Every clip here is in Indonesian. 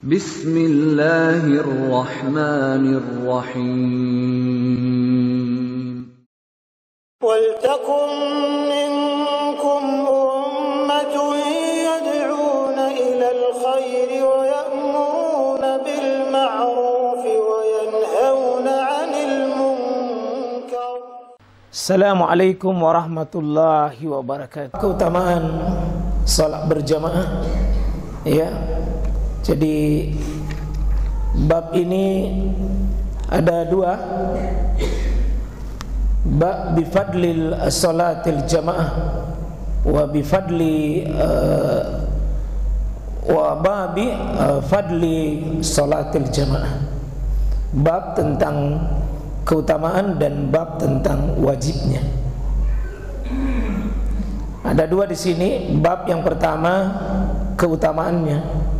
Bismillahirrahmanirrahim. Waltakum minkum ummatun yad'una ilal khairi wa ya'muruna bil ma'rufi wa yanhauna 'anil munkar. Assalamualaikum warahmatullahi wabarakatuh. Keutamaan salat berjamaah, ya. Jadi bab ini ada dua. Bab bifadlil salatil jamaah wa bifadli wa babi fadli salatil jamaah. Bab tentang keutamaan dan bab tentang wajibnya. Ada dua di sini. Bab yang pertama keutamaannya.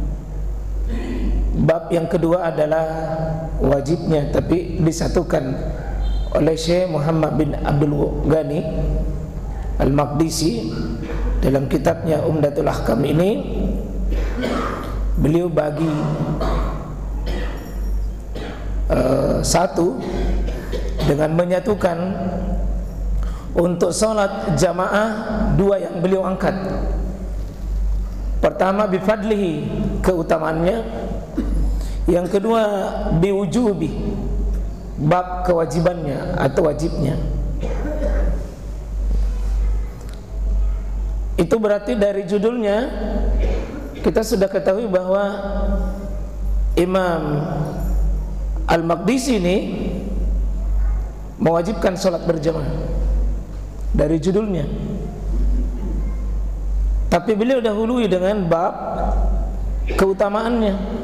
Bab yang kedua adalah wajibnya, tapi disatukan oleh Syekh Muhammad bin Abdul Ghani Al-Maqdisi dalam kitabnya Umdatul Ahkam ini. Beliau bagi satu dengan menyatukan untuk salat jamaah dua yang beliau angkat. Pertama bifadlihi, keutamaannya. Yang kedua biwujubi, bab kewajibannya atau wajibnya. Itu berarti dari judulnya kita sudah ketahui bahwa Imam Al-Maqdisi ini mewajibkan sholat berjamaah dari judulnya. Tapi beliau dahului dengan bab keutamaannya.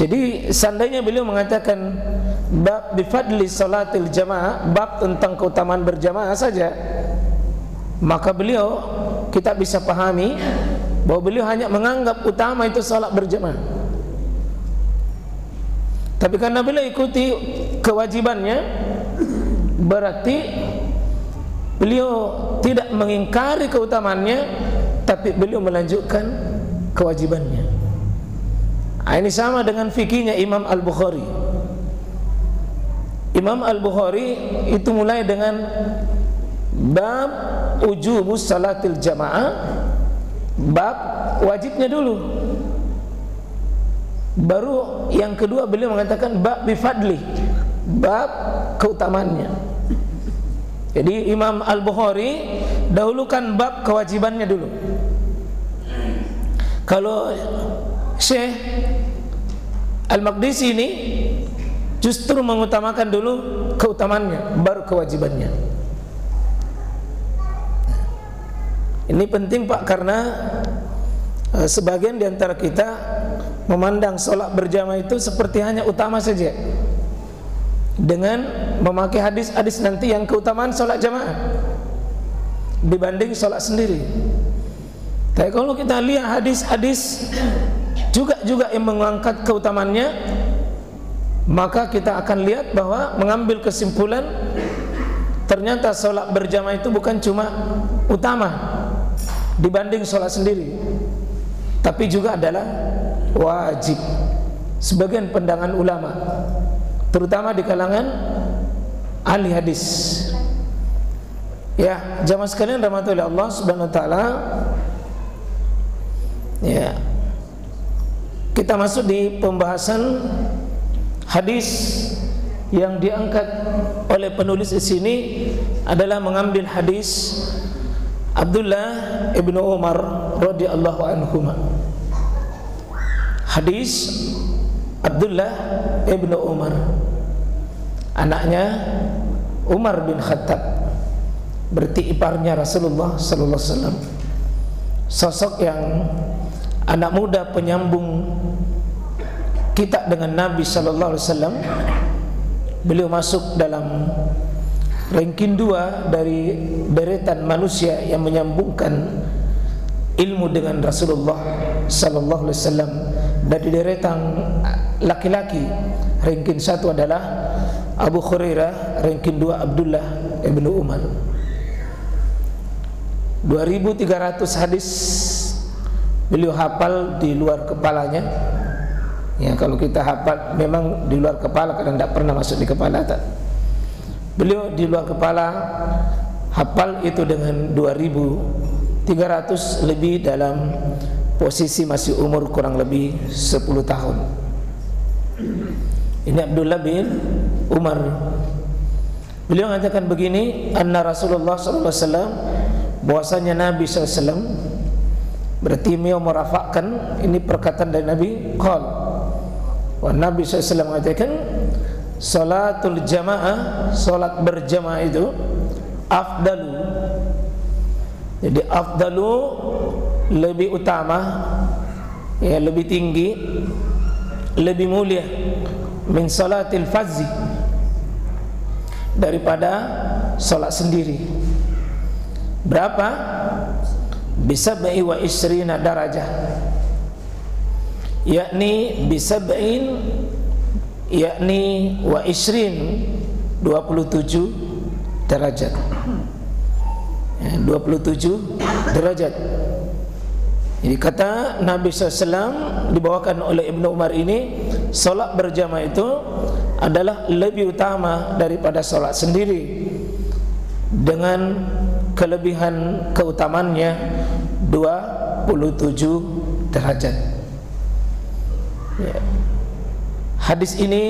Jadi seandainya beliau mengatakan bab bifadli salatil jamaah, bab tentang keutamaan berjamaah saja, maka beliau, kita bisa pahami bahwa beliau hanya menganggap utama itu salat berjamaah. Tapi karena beliau ikuti kewajibannya, berarti beliau tidak mengingkari keutamaannya, tapi beliau melanjutkan kewajibannya. Ini sama dengan fikihnya Imam Al-Bukhari. Imam Al-Bukhari itu mulai dengan bab ujubus salatil jamaah, bab wajibnya dulu. Baru yang kedua beliau mengatakan bab bifadli, bab keutamaannya. Jadi Imam Al-Bukhari dahulukan bab kewajibannya dulu. Kalau Syekh Al-Maqdisi ini justru mengutamakan dulu keutamaannya, baru kewajibannya. Ini penting Pak, karena sebagian di antara kita memandang sholat berjamaah itu seperti hanya utama saja, dengan memakai hadis-hadis nanti yang keutamaan sholat jamaah dibanding sholat sendiri. Tapi kalau kita lihat hadis-hadis juga yang mengangkat keutamaannya, maka kita akan lihat bahwa mengambil kesimpulan ternyata sholat berjamaah itu bukan cuma utama dibanding sholat sendiri, tapi juga adalah wajib. Sebagian pandangan ulama, terutama di kalangan ahli hadis. Ya, jamaah sekalian rahmatullahi Allah Subhanahu wa taala. Ya, kita masuk di pembahasan hadis yang diangkat oleh penulis di sini adalah mengambil hadis Abdullah ibnu Umar radhiyallahu anhuma. Hadis Abdullah ibnu Umar, anaknya Umar bin Khattab, berarti iparnya Rasulullah sallallahu alaihi wasallam. Sosok yang anak muda penyambung kita dengan Nabi sallallahu alaihi wasallam. Beliau masuk dalam ranking 2 dari deretan manusia yang menyambungkan ilmu dengan Rasulullah sallallahu alaihi wasallam. Dari deretan laki-laki, ranking 1 adalah Abu Hurairah, ranking 2 Abdullah ibnu Umar. 2300 hadis beliau hafal di luar kepalanya. Ya, kalau kita hafal memang di luar kepala, kadang tidak pernah masuk di kepala. Beliau di luar kepala hafal itu dengan 2.300 lebih dalam posisi masih umur kurang lebih 10 tahun. Ini Abdullah bin Umar. Beliau mengatakan begini, anna Rasulullah SAW, bahwasanya Nabi SAW, berarti beliau merafakkan, ini perkataan dari Nabi, qal, wa Nabi SAW mengatakan, salatul jamaah, salat berjamaah itu afdalu. Jadi afdalu lebih utama, ya, lebih tinggi, lebih mulia min salatil fazzi, daripada salat sendiri. Berapa? Bisab'i wa isrina darajah, yakni bisab'in, yakni wa isrin, 27 derajat, 27 derajat. Jadi kata Nabi SAW dibawakan oleh Ibnu Umar ini, solat berjamaah itu adalah lebih utama daripada solat sendiri, dengan kelebihan keutamannya 27 derajat. Ya. Hadis ini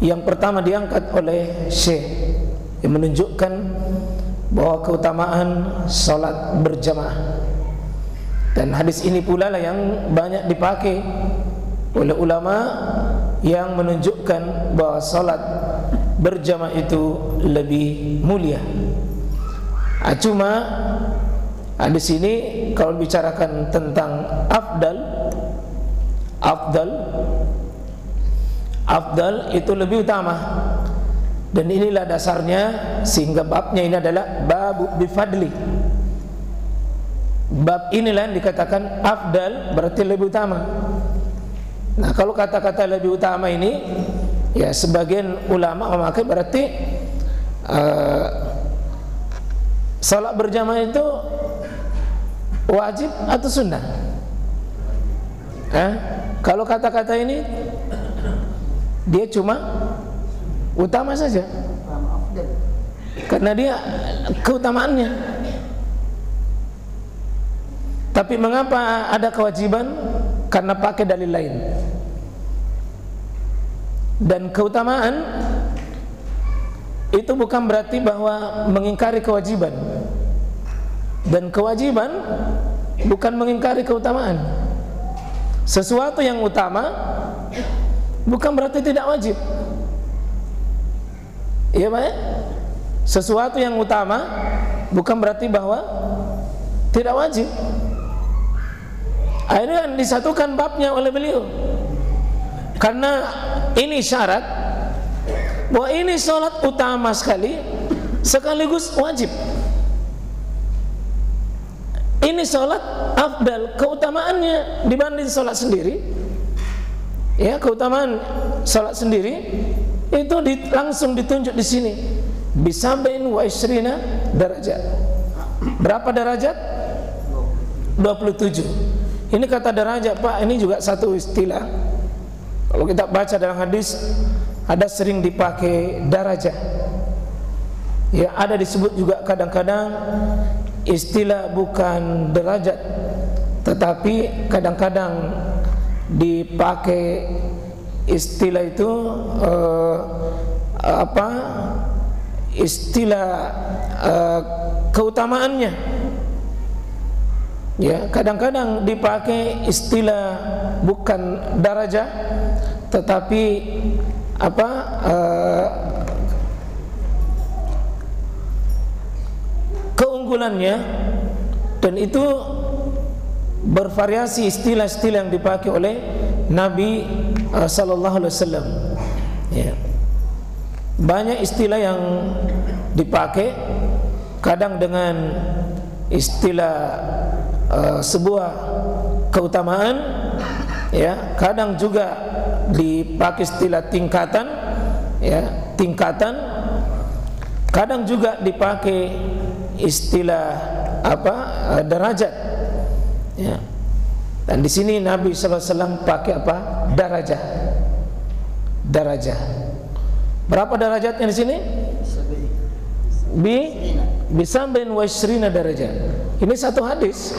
yang pertama diangkat oleh Syekh, yang menunjukkan bahwa keutamaan solat berjamaah. Dan hadis ini pula lah yang banyak dipakai oleh ulama yang menunjukkan bahwa salat berjamaah itu lebih mulia. Cuma hadis ini kalau bicarakan tentang afdal itu lebih utama. Dan inilah dasarnya, sehingga babnya ini adalah babu bifadli. Bab inilah yang dikatakan afdal, berarti lebih utama. Nah, kalau kata-kata lebih utama ini, ya sebagian ulama memakai berarti salat berjamaah itu wajib atau sunnah. Kalau kata-kata ini dia cuma utama saja, karena dia keutamaannya. Tapi mengapa ada kewajiban? Karena pakai dalil lain. Dan keutamaan itu bukan berarti bahwa mengingkari kewajiban, dan kewajiban bukan mengingkari keutamaan. Sesuatu yang utama bukan berarti tidak wajib. Iya Pak ya? Sesuatu yang utama bukan berarti bahwa tidak wajib. Akhirnya disatukan babnya oleh beliau, karena ini syarat bahwa ini sholat utama sekali sekaligus wajib. Ini sholat afdal, keutamaannya dibanding sholat sendiri. Ya, keutamaan sholat sendiri itu langsung ditunjuk di sini, bisabain wa isrina derajat. Berapa derajat? 27. Ini kata derajat Pak, ini juga satu istilah. Kalau kita baca dalam hadis, ada sering dipakai darajah. Ya, ada disebut juga kadang-kadang istilah bukan derajat, tetapi kadang-kadang dipakai istilah itu istilah keutamaannya. Ya, kadang-kadang dipakai istilah bukan darajah, tetapi keunggulannya, dan itu bervariasi istilah-istilah yang dipakai oleh Nabi sallallahu alaihi wasallam. Ya. Banyak istilah yang dipakai, kadang dengan istilah sebuah keutamaan, ya, kadang juga dipakai istilah tingkatan, ya, tingkatan, kadang juga dipakai istilah derajat, ya. Dan di sini Nabi sallallahu alaihi wasallam pakai apa? Darajah. Darajah. Berapa derajatnya di sini? Bi 29 derajat. Ini satu hadis.